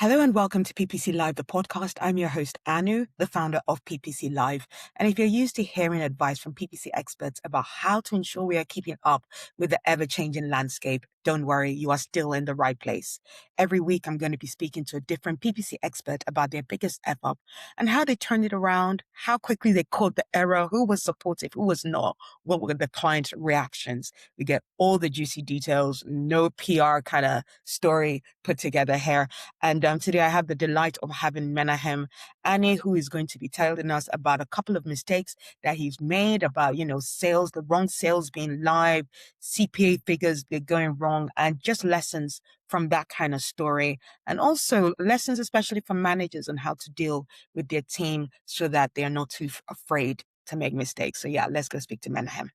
Hello and welcome to PPC Live The Podcast. I'm your host, Anu, the founder of PPC Live. And if you're used to hearing advice from PPC experts about how to ensure we are keeping up with the ever-changing landscape, don't worry, you are still in the right place. Every week, I'm going to be speaking to a different PPC expert about their biggest F-up and how they turned it around, how quickly they caught the error, who was supportive, who was not, what were the client's reactions. We get all the juicy details, no PR kind of story put together here. And today I have the delight of having Menachem Ani, who is going to be telling us about a couple of mistakes that he's made about, sales, the wrong sales being live, CPA figures they're going wrong, and just lessons from that kind of story. And also lessons, especially for managers, on how to deal with their team so that they're not too afraid to make mistakes. So yeah, let's go speak to Menachem.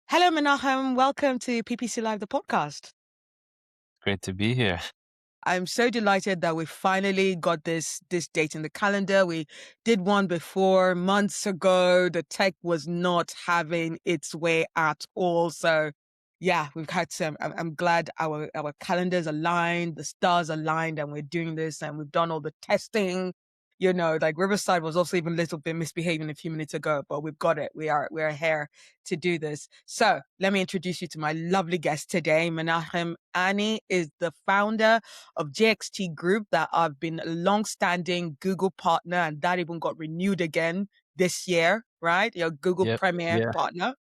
Hello, Menachem. Welcome to PPC Live, the podcast. Great to be here. I'm so delighted that we finally got this date in the calendar. We did one before months ago. The tech was not having its way at all. So yeah, we've had some, I'm glad our calendars aligned, the stars aligned, and we're doing this, and we've done all the testing. Like Riverside was also even a little bit misbehaving a few minutes ago, but we've got it. We're here to do this. So let me introduce you to my lovely guest today. Menachem Ani is the founder of JXT Group, that I've been a long-standing Google partner, and that even got renewed again this year, right? Your Google Yep. Premier Yeah. partner,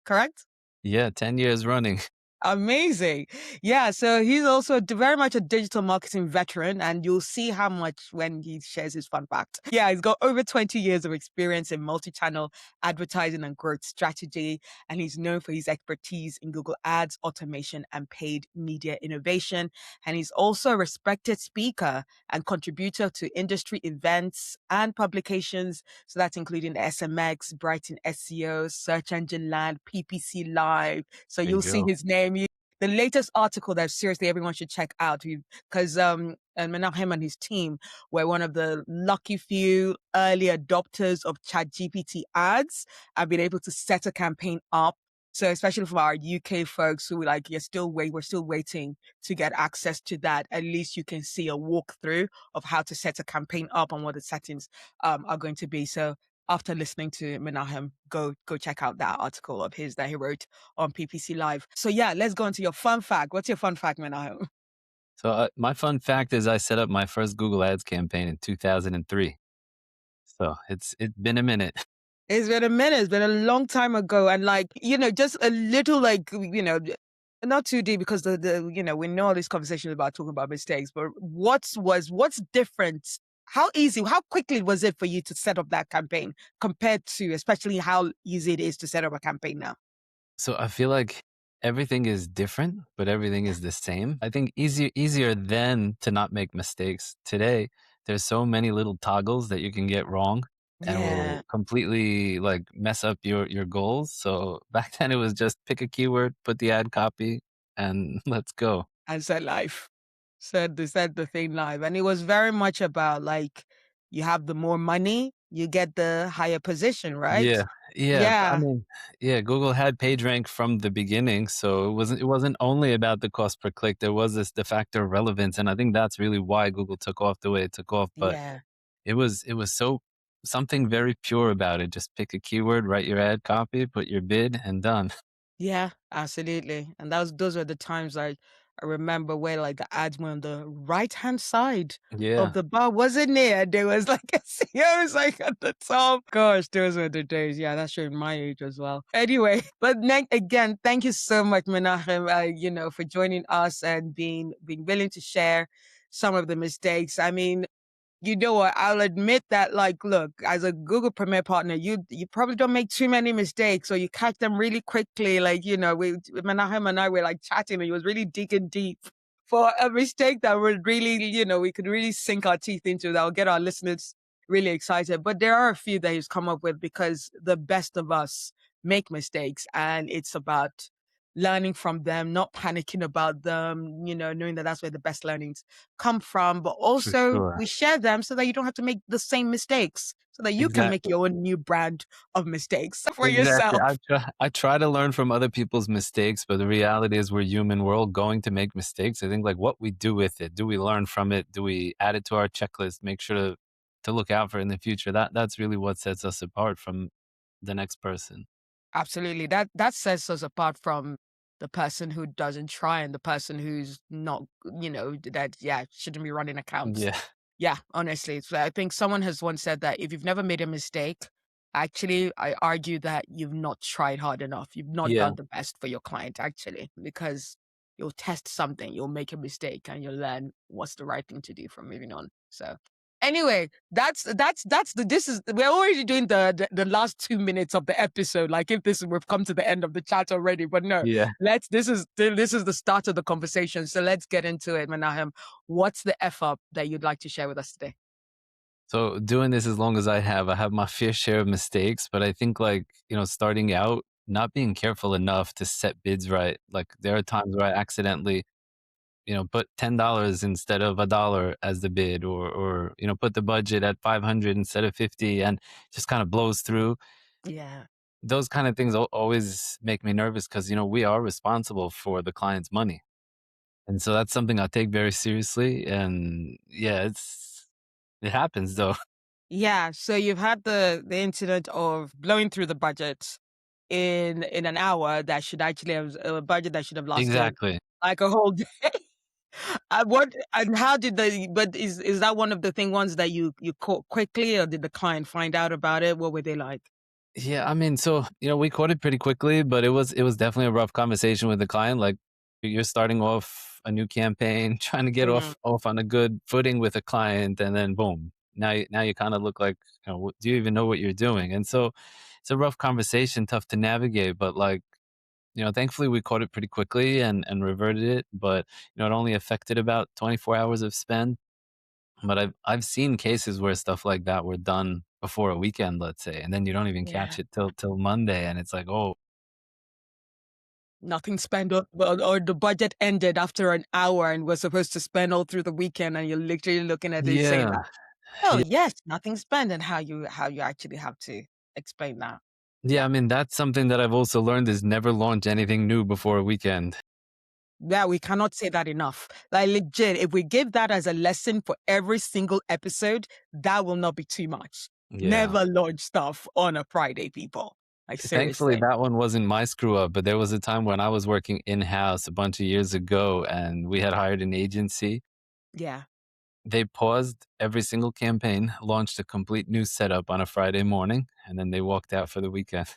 correct? Yeah. 10 years running. Amazing. Yeah. So he's also very much a digital marketing veteran, and you'll see how much when he shares his fun fact. Yeah. He's got over 20 years of experience in multi-channel advertising and growth strategy. And he's known for his expertise in Google Ads, automation, and paid media innovation. And he's also a respected speaker and contributor to industry events and publications. So that's including SMX, Brighton SEO, Search Engine Land, PPC Live. So There you'll you see go. his name. The latest article that seriously everyone should check out, because and Menachem and his team were one of the lucky few early adopters of ChatGPT ads. I've been able to set a campaign up. So especially for our UK folks who we're still waiting to get access to that. At least you can see a walkthrough of how to set a campaign up and what the settings are going to be. So after listening to Menachem, go check out that article of his that he wrote on PPC Live. So yeah, let's go into your fun fact. What's your fun fact, Menachem? So my fun fact is I set up my first Google Ads campaign in 2003. So it's been a minute. It's been a minute. It's been a long time ago. And just a little not too deep, because we know all these conversations about talking about mistakes, but what's different? How quickly was it for you to set up that campaign compared to especially how easy it is to set up a campaign now? So I feel like everything is different, but everything is the same. I think easier then to not make mistakes. Today, there's so many little toggles that you can get wrong and Yeah. will completely mess up your goals. So back then it was just pick a keyword, put the ad copy, and let's go. And said live. Said the thing live. And it was very much about you have the more money, you get the higher position, right? Yeah, yeah. I Yeah. mean, yeah, Google had PageRank from the beginning, so it wasn't only about the cost per click. There was this de facto relevance, and I think that's really why Google took off the way it took off. But Yeah. it was so something very pure about it. Just pick a keyword, write your ad copy, put your bid, and done. Yeah, absolutely. And those were the times I remember where the ads were on the right hand side of Yeah. the bar, wasn't it? And there was a CEO was at the top. Gosh, those were the days. Yeah, that's showing my age as well. Anyway, but again, thank you so much, Menachem, for joining us and being willing to share some of the mistakes. I mean, you know what? I'll admit that, look, as a Google Premier partner, you probably don't make too many mistakes, or you catch them really quickly. Menachem and I were chatting, and he was really digging deep for a mistake that would really, we could really sink our teeth into, that will get our listeners really excited. But there are a few that he's come up with, because the best of us make mistakes, and it's about learning from them, not panicking about them, knowing that that's where the best learnings come from. But For also sure. we share them so that you don't have to make the same mistakes, so that you can make Exactly. your own new brand of mistakes for Exactly. yourself. I try to learn from other people's mistakes, but the reality is we're human. We're all going to make mistakes. I think like what we do with it, do we learn from it? Do we add it to our checklist? Make sure to look out for it in the future. That's really what sets us apart from the next person. Absolutely. That sets us apart from the person who doesn't try and the person who's not, that shouldn't be running accounts. Yeah. Yeah, honestly. So I think someone has once said that if you've never made a mistake, actually, I argue that you've not tried hard enough. You've not Yeah. done the best for your client, actually, because you'll test something, you'll make a mistake, and you'll learn what's the right thing to do from moving on. So anyway, we're already doing the last 2 minutes of the episode. Like if we've come to the end of the chat already, but no, Yeah. this is the start of the conversation. So let's get into it, Menachem. What's the F up that you'd like to share with us today? So doing this as long as I have my fair share of mistakes, but I think like, starting out, not being careful enough to set bids right. Like there are times where I accidentally, put $10 instead of a dollar as the bid or, put the budget at 500 instead of 50 and just kind of blows through. Yeah. Those kind of things always make me nervous because, we are responsible for the client's money. And so that's something I take very seriously. And yeah, it happens though. Yeah. So you've had the incident of blowing through the budget in an hour that should actually have a budget that should have lasted Exactly. like a whole day. What and how did but is that one of the ones that you caught quickly, or did the client find out about it? What were they like? Yeah, I mean, so, we caught it pretty quickly, but it was definitely a rough conversation with the client. Like you're starting off a new campaign, trying to get Mm, off on a good footing with a client, and then boom. Now you kind of look like, do you even know what you're doing? And so it's a rough conversation, tough to navigate, but like, thankfully we caught it pretty quickly and reverted it, but it only affected about 24 hours of spend. But I've seen cases where stuff like that were done before a weekend, let's say, and then you don't even yeah. catch it till Monday, and it's like, oh, Nothing spent, or the budget ended after an hour and was supposed to spend all through the weekend, and you're literally looking at it saying yeah, that, oh yeah, yes, nothing spent, and how you actually have to explain that. yeah. Yeah. I mean, that's something that I've also learned is never launch anything new before a weekend. Yeah, we cannot say that enough. Like legit, if we give that as a lesson for every single episode, that will not be too much. Yeah. Never launch stuff on a Friday, people. Like Thankfully, seriously. that one wasn't my screw up, but there was a time when I was working in house a bunch of years ago, and we had hired an agency. Yeah. They paused every single campaign, launched a complete new setup on a Friday morning, and then they walked out for the weekend.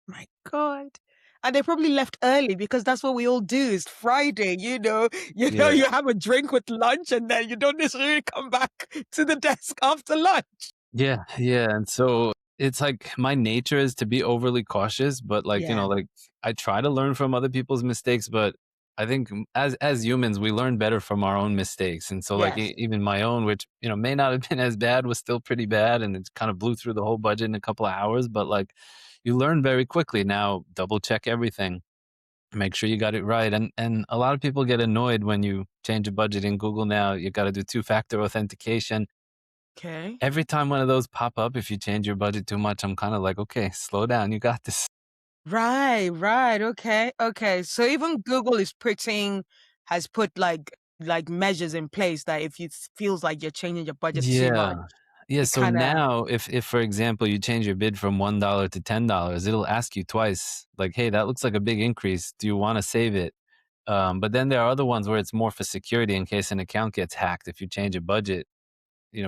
My God. And they probably left early because that's what we all do. Is Friday, Yeah. you have a drink with lunch and then you don't necessarily come back to the desk after lunch. Yeah, yeah, and so it's like my nature is to be overly cautious, but like, Yeah. like I try to learn from other people's mistakes, but I think as humans, we learn better from our own mistakes. And so like Yes. even my own, which, may not have been as bad, was still pretty bad and it kind of blew through the whole budget in a couple of hours, but like you learn very quickly. Now double check everything. Make sure you got it right. And a lot of people get annoyed when you change a budget in Google now. You got to do two-factor authentication. Okay. Every time one of those pop up, if you change your budget too much, I'm kind of like, okay, slow down. You got this. Right, right. Okay, okay. So even Google has put like measures in place that if it feels like you're changing your budget too much, Yeah. Yeah. it So kind of now if for example you change your bid from $1 to $10, it'll ask you twice, like, hey, that looks like a big increase. Do you want to save it? But then there are other ones where it's more for security in case an account gets hacked. If you change a budget,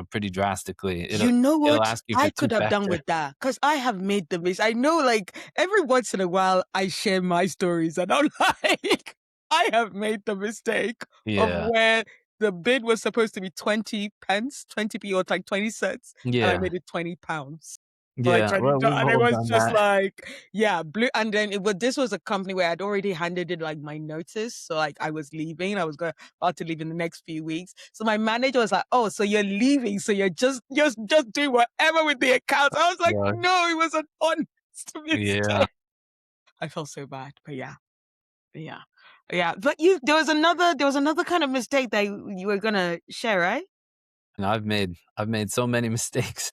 pretty drastically, it'll You know it'll what ask you for I two could have done factor. with that? Because I have made the mistake. I know, like, every once in a while, I share my stories, and I'm like, I have made the mistake of Yeah. where the bid was supposed to be 20 pence, 20p, or like 20 cents, and I Yeah. made it 20 pounds. For like Yeah. 20, Well, we've and it all was done just that. like, yeah, blue. And then this was a company where I'd already handed in like my notice. So like I was leaving, I was about to leave in the next few weeks. So my manager was like, oh, so you're leaving. So you're just doing whatever with the accounts. I was like, Yeah. no, it was an honest Yeah. mistake. I felt so bad, but yeah. Yeah. Yeah. But there was another kind of mistake that you were gonna share, right? And I've made so many mistakes.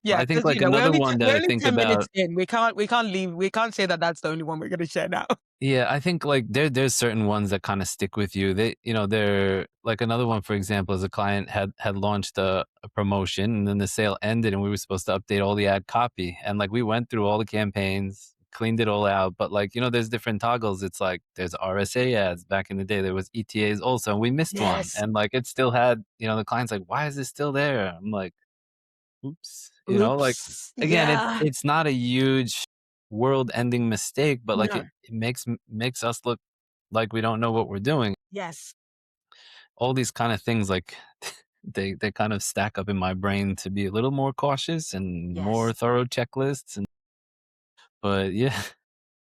Yeah, I think because like another one that we're I only think 10 minutes about. in. We can't leave. We can't say that that's the only one we're gonna share now. Yeah, I think like there's certain ones that kind of stick with you. They're like another one, for example, is a client had launched a promotion and then the sale ended and we were supposed to update all the ad copy. And like we went through all the campaigns, cleaned it all out. But like, there's different toggles. It's like there's RSA ads. Back in the day, there was ETAs also, and we missed one. Yes. And like it still had, the client's like, why is this still there? I'm like, oops. Like Oops. again, Yeah. it's not a huge world-ending mistake, but like No. it makes us look like we don't know what we're doing. Yes. All these kind of things, like they kind of stack up in my brain to be a little more cautious and more Yes. thorough checklists. And but yeah,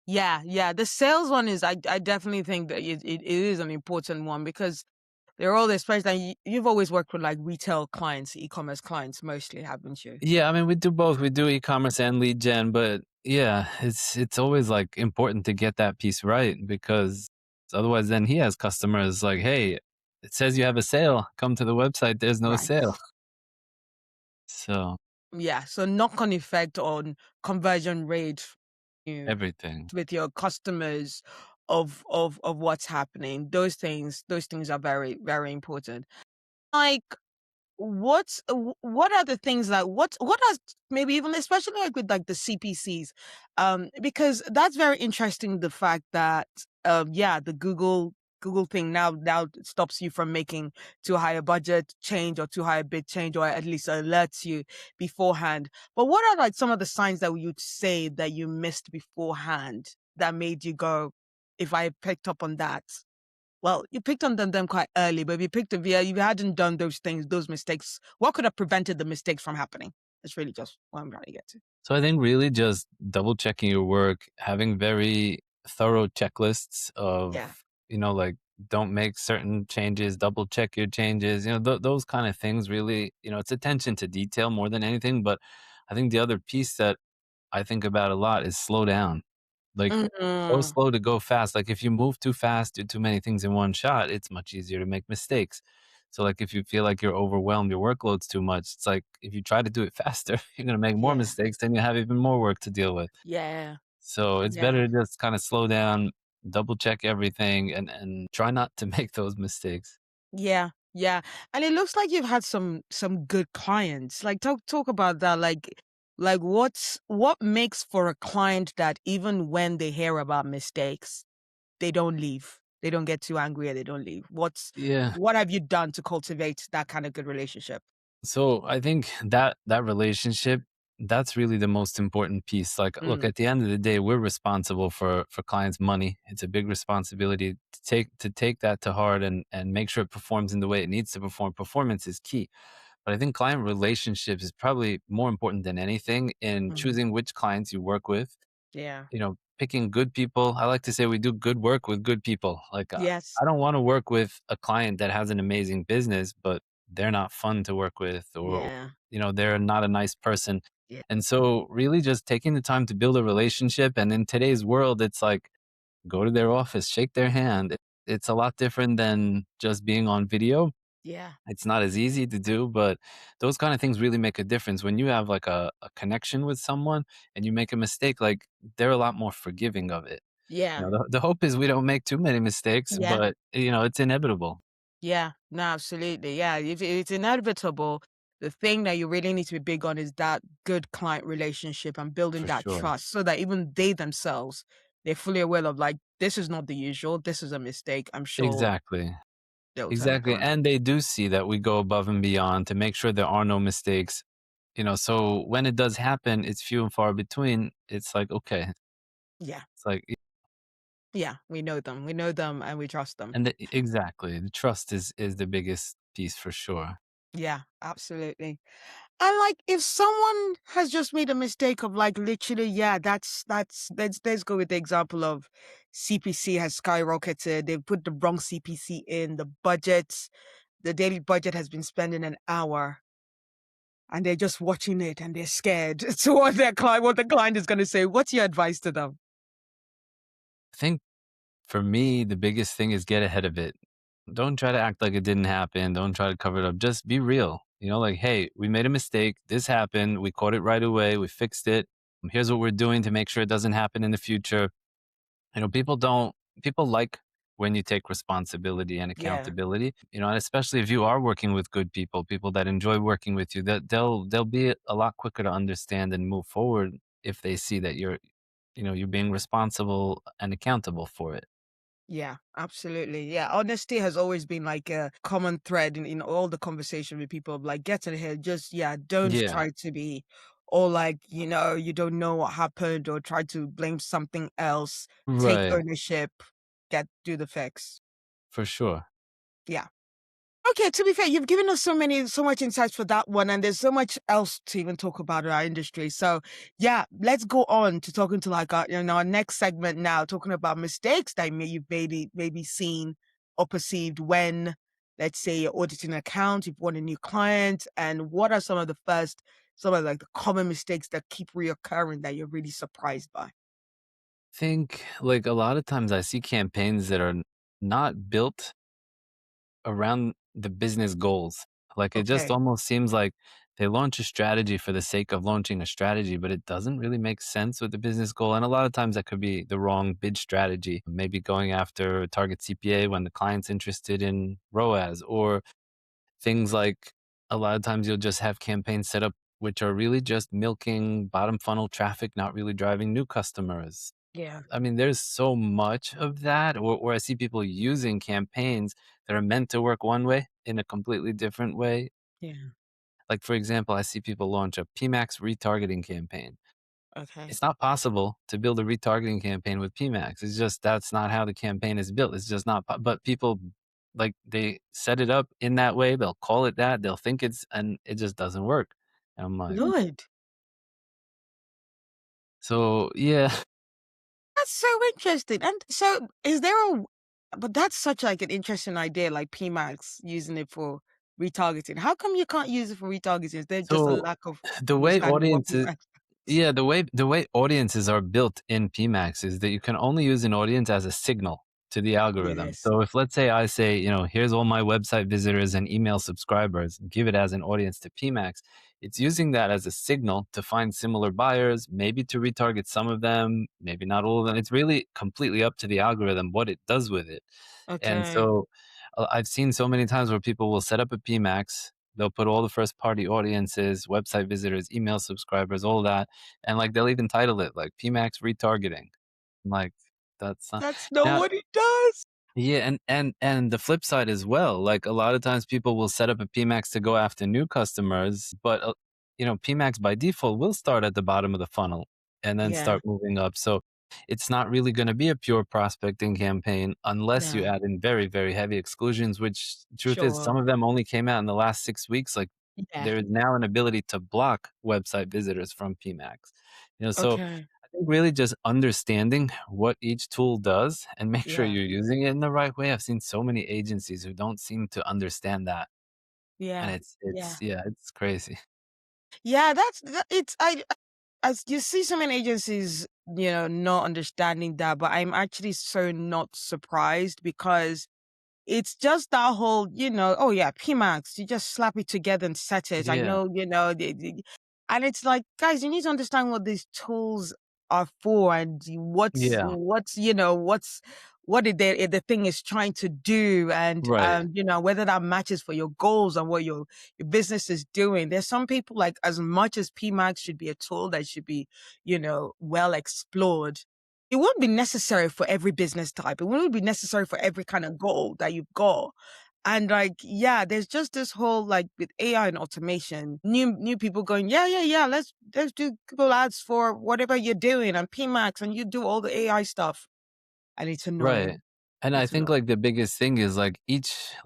Yeah. Yeah. The sales one is, I definitely think that it is an important one because they're all, especially you've always worked with like retail clients, e-commerce clients mostly, haven't you? yeah. I mean, we do both. We do e-commerce and lead gen, but yeah, it's always like important to get that piece right because otherwise, then he has customers like, hey, it says you have a sale. Come to the website. There's no Right. sale. So Yeah. So knock-on effect on conversion rate, you everything. with your customers of what's happening. Those things are very, very important. Like, what are the things that what are, maybe even especially like with like the CPCs, because that's very interesting, the fact that yeah, the Google thing now stops you from making too high a budget change or too high a bid change, or at least alerts you beforehand. But what are like some of the signs that you'd say that you missed beforehand that made you go, if I picked up on that? Well, you picked on them quite early, but if you hadn't done those things, those mistakes, what could have prevented the mistakes from happening? That's really just what I'm trying to get to. So I think really just double checking your work, having very thorough checklists Yeah. of, like don't make certain changes, double check your changes, those kind of things really, it's attention to detail more than anything. But I think the other piece that I think about a lot is slow down. Like, go Mhm. slow to go fast. Like, if you move too fast, do too many things in one shot, it's much easier to make mistakes. So, like, if you feel like you're overwhelmed, your workload's too much, it's like if you try to do it faster, you're gonna make more Yeah. mistakes, then you have even more work to deal with. Yeah. So it's Yeah. better to just kind of slow down, double check everything, and try not to make those mistakes. Yeah. Yeah. And it looks like you've had some good clients. Like, talk about that. Like what makes for a client that even when they hear about mistakes, they don't leave. They don't get too angry and they don't leave. Yeah. What have you done to cultivate that kind of good relationship? So I think that relationship, that's really the most important piece. Like, look, Mm. at the end of the day, we're responsible for clients' money. It's a big responsibility to take that to heart and make sure it performs in the way it needs to perform. Performance is key. But I think client relationships is probably more important than anything in Mhm. choosing which clients you work with, Yeah. picking good people. I like to say we do good work with good people. Like, Yes. I don't want to work with a client that has an amazing business, but they're not fun to work with, or, Yeah. they're not a nice person. Yeah. And so, really, just taking the time to build a relationship. And in today's world, it's like go to their office, shake their hand. It's a lot different than just being on video. Yeah. It's not as easy to do, but those kind of things really make a difference. When you have like a connection with someone and you make a mistake, like they're a lot more forgiving of it. Yeah. The hope is we don't make too many mistakes, Yeah. but it's inevitable Yeah. No, absolutely. Yeah. If it's inevitable, the thing that you really need to be big on is that good client relationship and building for that sure. trust so that even they themselves, they're fully aware of, like, this is not the usual. This is a mistake. I'm sure Exactly. they'll turn it Exactly. around. And they do see that we go above and beyond to make sure there are no mistakes. So when it does happen, it's few and far between. It's like, okay. Yeah. It's like, Yeah. We know them. We know them and we trust them. and exactly. The trust is the biggest piece for sure. Yeah. Absolutely. And like, if someone has just made a mistake of, like, literally, yeah, let's go with the example of CPC has skyrocketed. They've put the wrong CPC in the daily budget has been spending an hour, and they're just watching it and they're scared to what the client is going to say. What's your advice to them? I think For me, the biggest thing is get ahead of it. Don't try to act like it didn't happen. Don't try to cover it up. Just be real. Like, hey, we made a mistake. This happened. We caught it right away. We fixed it. Here's what we're doing to make sure it doesn't happen in the future. People like when you take responsibility and Yeah. accountability, and especially if you are working with good people that enjoy working with you, that they'll be a lot quicker to understand and move forward if they see that you're being responsible and accountable for it. Yeah, absolutely. Yeah, honesty has always been like a common thread in all the conversation with people. Like, get ahead. Just yeah, don't Yeah, try to be or like you don't know what happened or try to blame something else. Take right, ownership. Get do the fix. for sure. Yeah. Okay, to be fair, you've given us so much insights for that one, and there's so much else to even talk about in our industry. So, yeah, let's go on to talking to like our next segment now, talking about mistakes that you've maybe seen or perceived when, let's say, you're auditing an account, you've won a new client, and what are some of like the common mistakes that keep reoccurring that you're really surprised by? Think like a lot of times I see campaigns that are not built around the business goals. Like it just Okay, almost seems like they launch a strategy for the sake of launching a strategy, but it doesn't really make sense with the business goal. And a lot of times that could be the wrong bid strategy, maybe going after a target CPA when the client's interested in ROAS, or things like a lot of times you'll just have campaigns set up which are really just milking bottom funnel traffic, not really driving new customers. yeah, I mean, there's so much of that, or I see people using campaigns that are meant to work one way in a completely different way. yeah, Like, for example, I see people launch a PMAX retargeting campaign. okay. It's not possible to build a retargeting campaign with PMAX. It's just that's not how the campaign is built. It's just not. But people like they set it up in that way. They'll call it that. They'll think and it just doesn't work. And I'm like, Lord. so yeah. That's so interesting. And so is there a but that's such like an interesting idea, like PMax using it for retargeting. How come you can't use it for retargeting? Is there just a So lack of the way understanding what audiences PMax is? Yeah, the way audiences are built in PMax is that you can only use an audience as a signal to the algorithm. Yes. So if let's say I say, here's all my website visitors and email subscribers, give it as an audience to PMax, it's using that as a signal to find similar buyers, maybe to retarget some of them, maybe not all of them. It's really completely up to the algorithm what it does with it. And Okay. so I've seen so many times where people will set up a PMax, they'll put all the first party audiences, website visitors, email subscribers, all that, and like they'll even title it like PMax retargeting. I'm like, that's not That's not now. what it does. Yeah, and the flip side as well. Like a lot of times people will set up a PMax to go after new customers, but PMax by default will start at the bottom of the funnel and then Yeah. start moving up. So it's not really going to be a pure prospecting campaign unless you No. add in very, very heavy exclusions, which truth is Sure. some of them only came out in the last 6 weeks. Like Yeah. there is now an ability to block website visitors from PMax. So Okay. I think really just understanding what each tool does and make sure Yeah. you're using it in the right way. I've seen so many agencies who don't seem to understand that, and Yeah. it's Yeah. yeah, it's crazy. Yeah, it's as you see so many agencies, not understanding that, but I'm actually so not surprised because it's just that whole, "Oh, yeah, PMax, you just slap it together and set it." I Yeah, know, and it's like, guys, you need to understand what these tools are for and yeah, what the thing is trying to do and, right, whether that matches for your goals and what your business is doing. There's some people like as much as PMax should be a tool that should be, well explored, it won't be necessary for every business type. It won't be necessary for every kind of goal that you've got. And like, yeah, there's just this whole like with AI and automation, new people going, yeah, yeah, yeah, let's do Google ads for whatever you're doing and PMax and you do all the AI stuff. And it's right. annoying. And I It's think annoying. like the biggest thing is like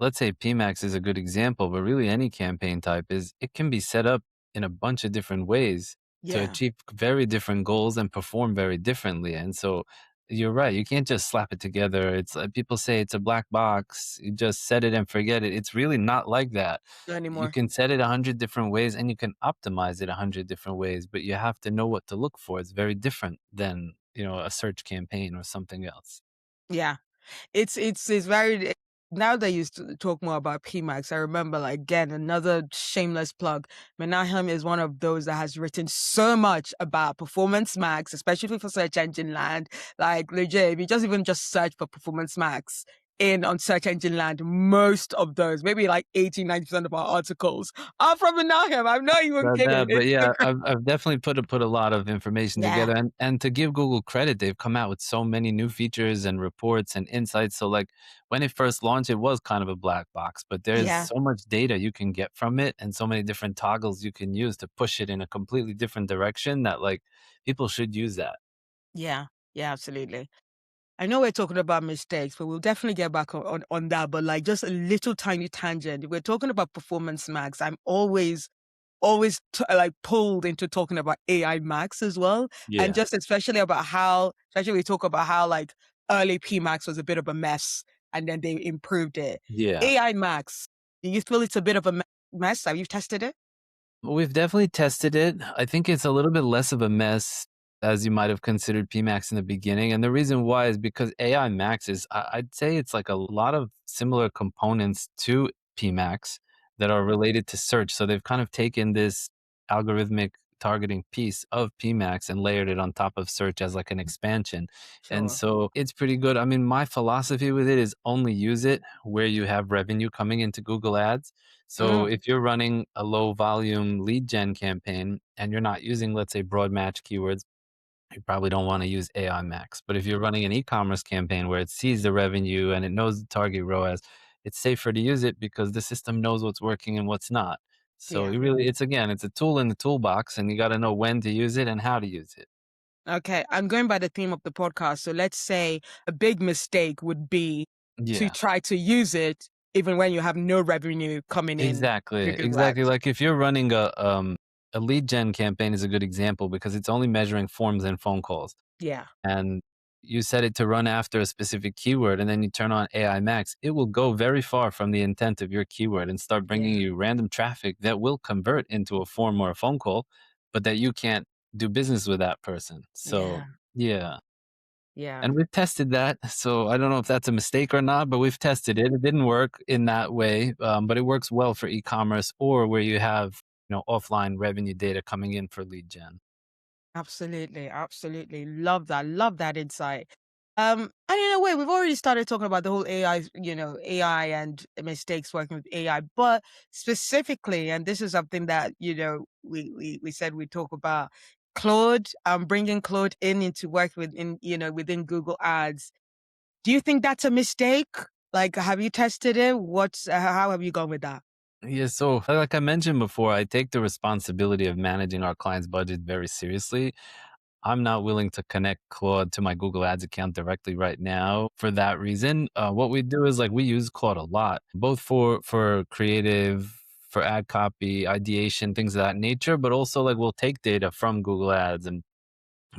let's say PMax is a good example, but really any campaign type is it can be set up in a bunch of different ways to Yeah. achieve very different goals and perform very differently. And so you're right. You can't just slap it together. It's like people say it's a black box. You just set it and forget it. It's really not like that. Not You anymore. can set it 100 different ways and you can optimize it 100 different ways, but you have to know what to look for. It's very different than, a search campaign or something else. Yeah. It's very now that you talk more about PMAX, I remember like again another shameless plug. Menachem is one of those that has written so much about Performance Max, especially for search engine land. Like legit, if you just search for Performance Max in on search engine land, most of those, maybe like 80-90% of our articles are from Menachem. I'm not even About kidding. that, but It's so yeah, I've definitely put a lot of information yeah, together, and to give Google credit, they've come out with so many new features and reports and insights. So like when it first launched, it was kind of a black box, but there's yeah, so much data you can get from it, and so many different toggles you can use to push it in a completely different direction that like people should use that. yeah, yeah, absolutely. I know we're talking about mistakes, but we'll definitely get back on that. But like just a little tiny tangent. We're talking about Performance Max. I'm always like pulled into talking about AI Max as well. And Yeah, just especially about especially we talk about how like early P Max was a bit of a mess and then they improved it. yeah. AI Max, do you feel it's a bit of a mess? Have you tested it? We've definitely tested it. I think it's a little bit less of a mess as you might have considered PMAX in the beginning. And the reason why is because AI Max is, I'd say it's like a lot of similar components to PMAX that are related to search. So they've kind of taken this algorithmic targeting piece of PMAX and layered it on top of search as like an expansion. And Sure. so it's pretty good. I mean, my philosophy with it is only use it where you have revenue coming into Google Ads. So Mm, if you're running a low volume lead gen campaign and you're not using, let's say, broad match keywords, you probably don't want to use AI Max. But if you're running an e-commerce campaign where it sees the revenue and it knows the target ROAS, it's safer to use it because the system knows what's working and what's not. So yeah. you really, it's again, it's a tool in the toolbox, and you got to know when to use it and how to use it. Okay, I'm going by the theme of the podcast. So let's say a big mistake would be to Yeah. try to use it even when you have no revenue coming in Exactly, to Google exactly. Ads. Like if you're running a lead gen campaign is a good example because it's only measuring forms and phone calls. Yeah, And you set it to run after a specific keyword and then you turn on AI Max, it will go very far from the intent of your keyword and start bringing yeah, you random traffic that will convert into a form or a phone call, but that you can't do business with that person. So, yeah, yeah. yeah. And we've tested that. So I don't know if that's a mistake or not, but we've tested it. It didn't work in that way, but it works well for e-commerce or where you have offline revenue data coming in for lead gen. Absolutely, absolutely. Love that insight. And in a way, we've already started talking about the whole AI, AI and mistakes working with AI, but specifically, and this is something that, we said we talk about Claude, bringing Claude into work within Google Ads. Do you think that's a mistake? Like, have you tested it? How have you gone with that? Yeah, so like I mentioned before, I take the responsibility of managing our clients' budget very seriously. I'm not willing to connect Claude to my Google Ads account directly right now for that reason. What we do is like we use Claude a lot, both for creative, for ad copy, ideation, things of that nature, but also like we'll take data from Google Ads and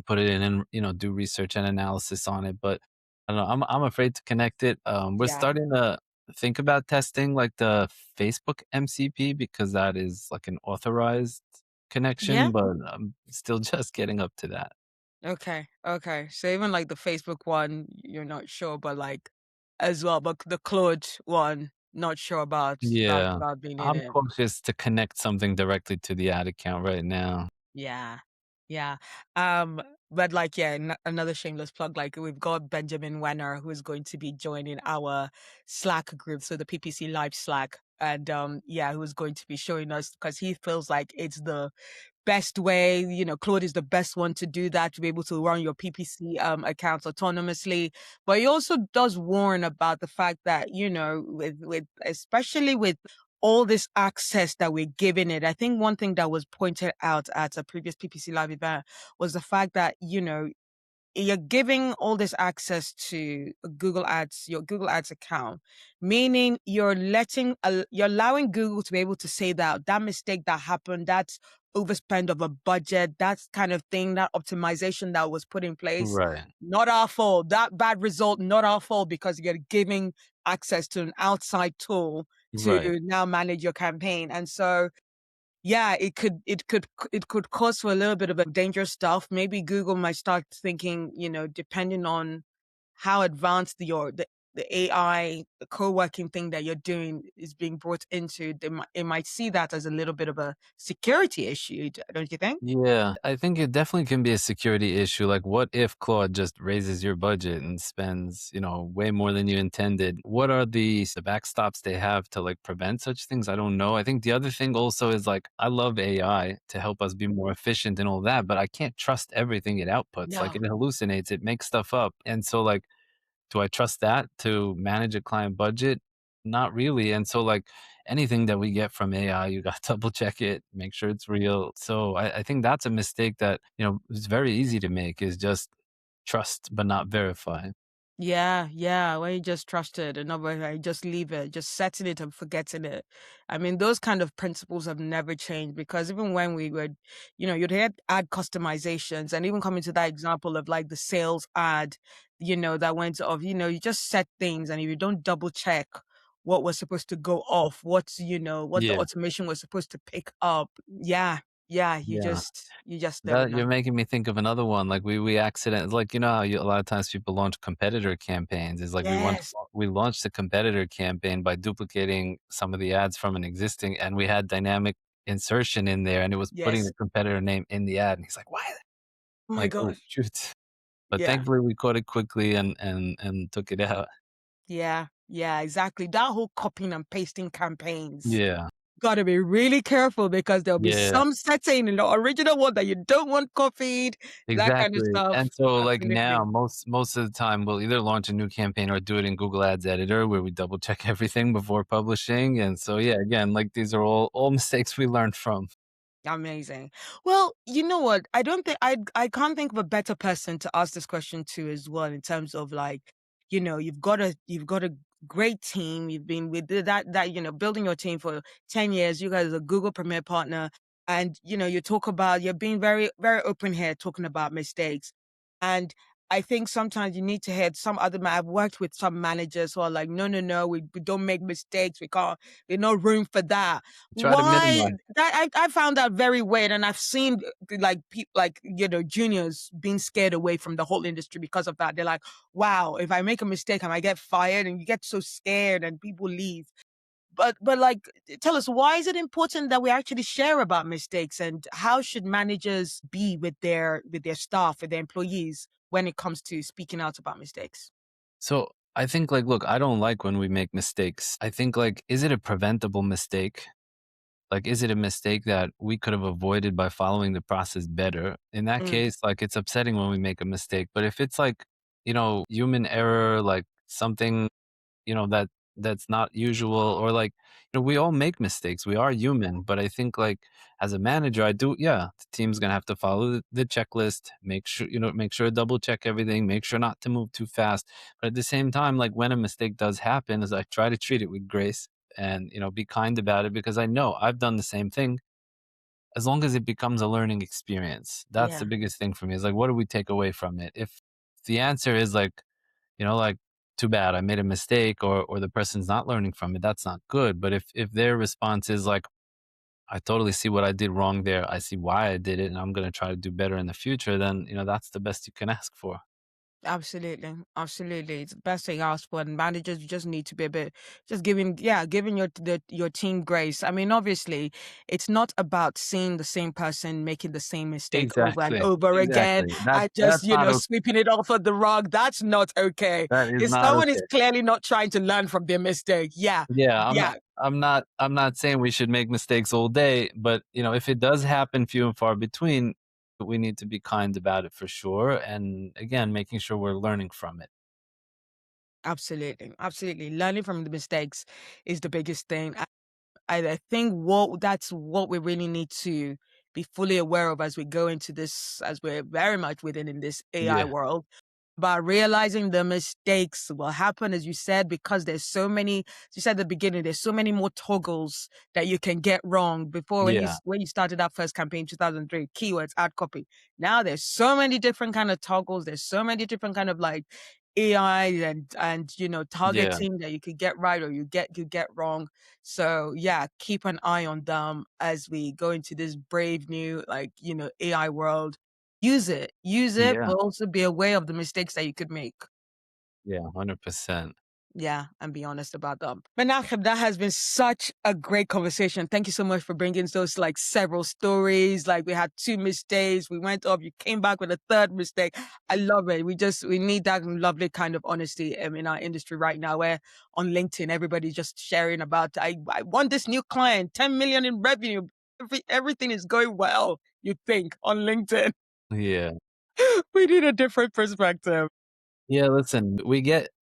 put it in and do research and analysis on it. But I don't know, I'm afraid to connect it. We're Yeah. starting to think about testing like the Facebook MCP because that is like an authorized Yeah. connection, but I'm still just getting up to that. Okay. Okay. So even like the Facebook one, you're not sure, but like as well, but the Claude one, not sure about Yeah. being in I'm it. cautious to connect something directly to the ad account right now. Yeah. Yeah. Um, but like, yeah, another shameless plug. Like, we've got Benjamin Wenner, who is going to be joining our Slack group, so the PPC Live Slack, and yeah, who's going to be showing us because he feels like it's the best way. Claude is the best one to do that, to be able to run your PPC accounts autonomously. But he also does warn about the fact that, with especially with all this access that we're giving it. I think one thing that was pointed out at a previous PPC Live event was the fact that, you're giving all this access to Google Ads, your Google Ads account, meaning you're allowing Google to be able to say that mistake that happened, that overspend of a budget, that kind of thing, that optimization that was put in place, Right. not our fault. That bad result, not our fault, because you're giving access to an outside tool to Right. now manage your campaign. And so yeah, it could cause for a little bit of a dangerous stuff. Maybe Google might start thinking, depending on how advanced the AI, the co-working thing that you're doing is being brought into, it might see that as a little bit of a security issue, don't you think? Yeah, I think it definitely can be a security issue. Like, what if Claude just raises your budget and spends, way more than you intended? What are the backstops they have to like prevent such things? I don't know. I think the other thing also is like, I love AI to help us be more efficient and all that, but I can't trust everything it outputs. Like, No. it hallucinates, it makes stuff up. And so, like, do I trust that to manage a client budget? Not really. And so, like anything that we get from AI, you got to double check it, make sure it's real. So, I think that's a mistake that is very easy to make. Is just trust but not verify. Yeah, yeah. When you just trust it and not very, just leave it, just setting it and forgetting it. I mean, those kind of principles have never changed because even when we were, you'd add customizations and even coming to that example of like the sales ad, that went off, you just set things and if you don't double check what was supposed to go off, what the Yeah, automation was supposed to pick up. Yeah, yeah. You yeah. just, you just never That know. you're making me think of another one. Like we accident like how a lot of times people launch competitor campaigns. Is like Yes, we launched a competitor campaign by duplicating some of the ads from an existing, and we had dynamic insertion in there, and it was putting yes. the competitor name in the ad. And he's like, "Why?" Oh my Like, "Oh, gosh. shoot." But Yeah. thankfully, we caught it quickly and took it out. Yeah, yeah, exactly. That whole copying and pasting campaigns, Yeah, gotta be really careful because there'll be yeah, some setting in the original one that you don't want copied, that kind of exactly. stuff. And so, like, now, Absolutely. most of the time, we'll either launch a new campaign or do it in Google Ads Editor, where we double check everything before publishing. And so, yeah, again, like, these are all mistakes we learned from. Amazing. Well, you know what? I don't think I can't think of a better person to ask this question to as well in terms of like, you've got a great team. You've been with building your team for 10 years. You guys are a Google Premier partner. And you talk about you're being very, very open here, talking about mistakes. And I think sometimes you need to hear some other I've worked with some managers who are like, no, no, no, we don't make mistakes. We can't, there's no room for that. Try to Why minimize. that I found that very weird, and I've seen like people like juniors being scared away from the whole industry because of that. They're like, "Wow, if I make a mistake, I might get fired," and you get so scared, and people leave. But like, tell us why is it important that we actually share about mistakes, and how should managers be with their staff, with their employees when it comes to speaking out about mistakes? So, I think, like, look, I don't like when we make mistakes. I think, like, is it a preventable mistake? Like, is it a mistake that we could have avoided by following the process better? In that Mm, case, like, it's upsetting when we make a mistake. But if it's like, human error, like something, that's not usual, or like, we all make mistakes. We are human. But I think, like, as a manager, yeah, the team's gonna have to follow the checklist, make sure to double check everything, make sure not to move too fast. But at the same time, like, when a mistake does happen, is I try to treat it with grace and be kind about it, because I know I've done the same thing. As long as it becomes a learning experience, that's the yeah, biggest thing for me. Is like, what do we take away from it? If the answer is like, like, too bad, I made a mistake, or the person's not learning from it, that's not good. But if their response is like, I totally see what I did wrong there, I see why I did it, and I'm going to try to do better in the future, then that's the best you can ask for. absolutely, absolutely. It's the best thing asked for, and managers you just need to be a bit just giving your team grace. I mean, obviously, it's not about seeing the same person making the same mistake over and Exactly, over again exactly. That and just that's not okay. sweeping it off of the rug. That's not okay. That is If not someone is okay. clearly not trying to learn from their mistake, yeah, Yeah, yeah, I'm not saying we should make mistakes all day, but if it does happen few and far between, we need to be kind about it for sure. And again, making sure we're learning from it. absolutely, absolutely. Learning from the mistakes is the biggest thing. I think that's what we really need to be fully aware of as we go into this, as we're very much within in this AI Yeah, world. But realizing the mistakes will happen, as you said, because there's so many, as you said at the beginning, there's so many more toggles that you can get wrong. Before, yeah, when you started that first campaign, 2003, keywords, ad copy. Now there's so many different kind of toggles. There's so many different kind of like AI and yeah, targeting that you could get right or you get wrong. So yeah, keep an eye on them as we go into this brave new AI world. Use it, yeah, but also be aware of the mistakes that you could make. yeah, 100%. Yeah, and be honest about them. Menachem, that has been such a great conversation. Thank you so much for bringing those like several stories. Like we had 2 mistakes, we went up, you came back with a third mistake. I love it. We need that lovely kind of honesty in our industry right now, where on LinkedIn everybody's just sharing about I want this new client, 10 million in revenue. Everything is going well. You think on LinkedIn? Yeah. We need a different perspective. Yeah, listen,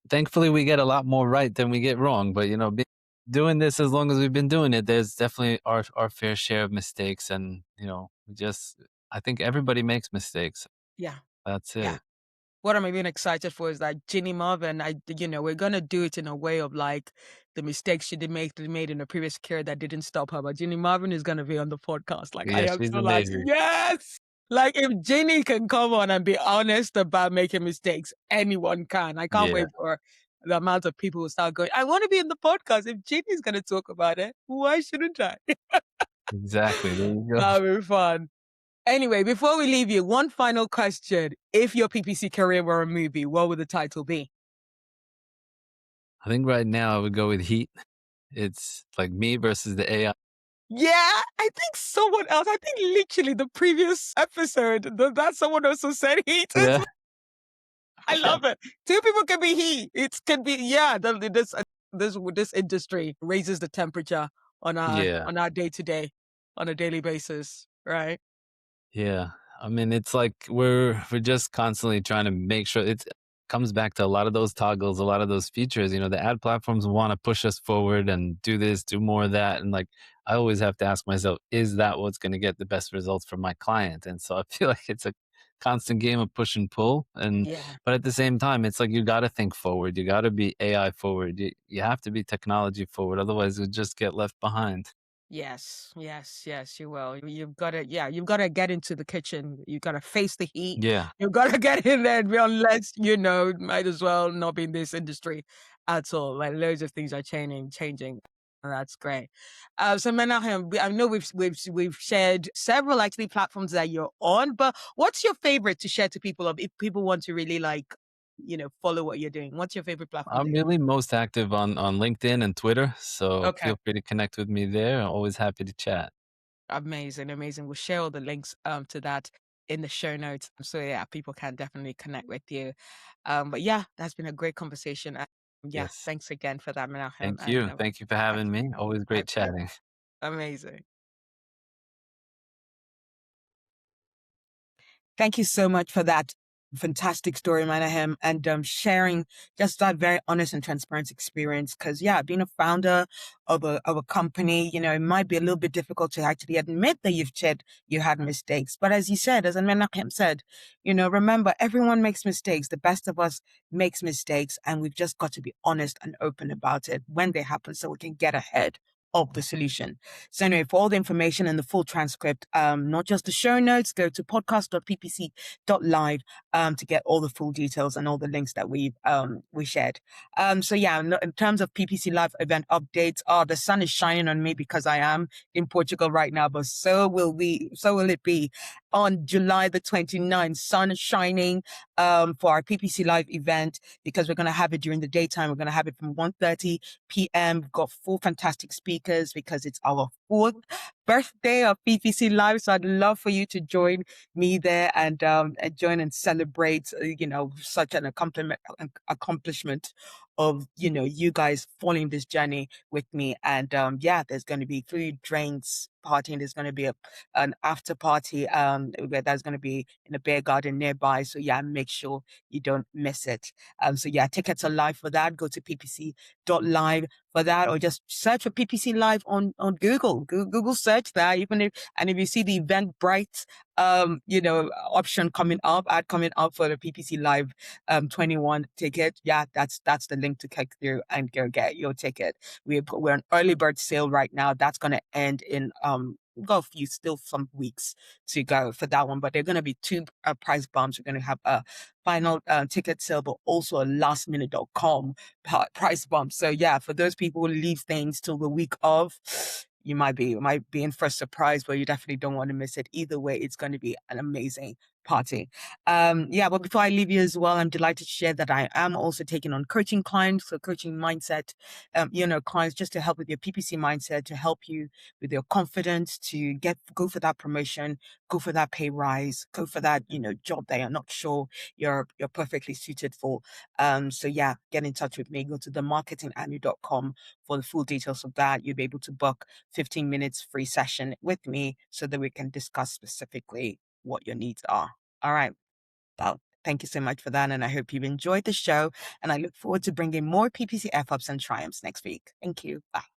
thankfully we get a lot more right than we get wrong, but doing this as long as we've been doing it, there's definitely our fair share of mistakes, and I think everybody makes mistakes. Yeah, That's yeah. it. What I'm even excited for is that Ginny Marvin, we're gonna do it in a way of like the mistakes she made in a previous career that didn't stop her. But Ginny Marvin is gonna be on the podcast. Like I Yeah, am she's so like, amazing. yes. Like if Ginny can come on and be honest about making mistakes, anyone can. I can't Yeah, wait for the amount of people who start going, I want to be in the podcast. If Ginny's gonna talk about it, why shouldn't I? exactly. There you go. That'll be fun. Anyway, before we leave you, one final question. If your PPC career were a movie, what would the title be? I think right now I would go with Heat. It's like me versus the AI. Yeah, I think someone else, I think literally the previous episode, that someone also said heat. Yeah, I love it. Two people can be he. It can be, yeah, this industry raises the temperature yeah. on our day to day, on a daily basis, right? Yeah. I mean, it's like we're just constantly trying to make sure it comes back to a lot of those toggles, a lot of those features. The ad platforms want to push us forward and do this, do more of that. And like I always have to ask myself, is that what's going to get the best results for my client? And so I feel like it's a constant game of push and pull. Yeah. But at the same time, it's like you got to think forward. You got to be AI forward. You have to be technology forward. Otherwise, you'll just get left behind. Yes, yes, yes, you will. You've got to, yeah, you've got to get into the kitchen. You've got to face the heat. Yeah. You've got to get in there, unless, might as well not be in this industry at all. Like loads of things are changing. And that's great. So Menachem, I know we've shared several actually platforms that you're on, but what's your favorite to share to people if people want to really like, follow what you're doing? What's your favorite platform I'm that you're really most active on LinkedIn and Twitter, on? so Okay. feel free to connect with me there. I'm always happy to chat. Amazing, amazing. We'll share all the links to that in the show notes. So yeah, people can definitely connect with you. But yeah, that's been a great conversation. And yeah, Yes. thanks again for that, Menachem. Thank And you. Thank you for my, having me. Always my great pleasure. chatting. Amazing. Thank you so much for that fantastic story, Manahem, and sharing just that very honest and transparent experience. Because yeah, being a founder of a company, it might be a little bit difficult to actually admit that you had mistakes. But as you said, as Menachem said, remember everyone makes mistakes. The best of us makes mistakes, and we've just got to be honest and open about it when they happen, so we can get ahead of the solution. So anyway, for all the information and the full transcript, not just the show notes, go to podcast.ppc.live to get all the full details and all the links that we shared. So yeah, in terms of PPC Live event updates, the sun is shining on me because I am in Portugal right now, but so will it be on July the 29th, sun shining for our PPC Live event, because we're going to have it during the daytime. We're going to have it from 1:30 p.m. We've got 4 fantastic speakers because it's our 4th birthday of PPC Live. So I'd love for you to join me there and join and celebrate, such an accomplishment of, you guys following this journey with me. And yeah, there's going to be food, drinks, partying. There's going to be an after party where there's going to be in a beer garden nearby. So yeah, make sure you don't miss it. So yeah, tickets are live for that. Go to ppc.live for that, or just search for PPC Live on Google. Google search that. If you see the Eventbrite option coming up, ad coming up for the PPC Live 21 ticket, yeah, that's the link to click through and go get your ticket. We're on early bird sale right now. That's gonna end in we've got still some weeks to go for that one, but there are going to be 2 price bumps. We're going to have a final ticket sale, but also a lastminute.com price bump. So yeah, for those people who leave things till the week of, you might be in for a surprise, but you definitely don't want to miss it. Either way, it's going to be an amazing party. But before I leave you as well, I'm delighted to share that I am also taking on coaching clients, so coaching mindset, clients just to help with your PPC mindset, to help you with your confidence, to go for that promotion, go for that pay rise, go for that, job that you're not sure you're perfectly suited for. Get in touch with me. Go to themarketinganu.com for the full details of that. You'll be able to book 15 minutes free session with me so that we can discuss specifically what your needs are. All right. Well, thank you so much for that. And I hope you've enjoyed the show. And I look forward to bringing more PPC F-ups and triumphs next week. Thank you. Bye.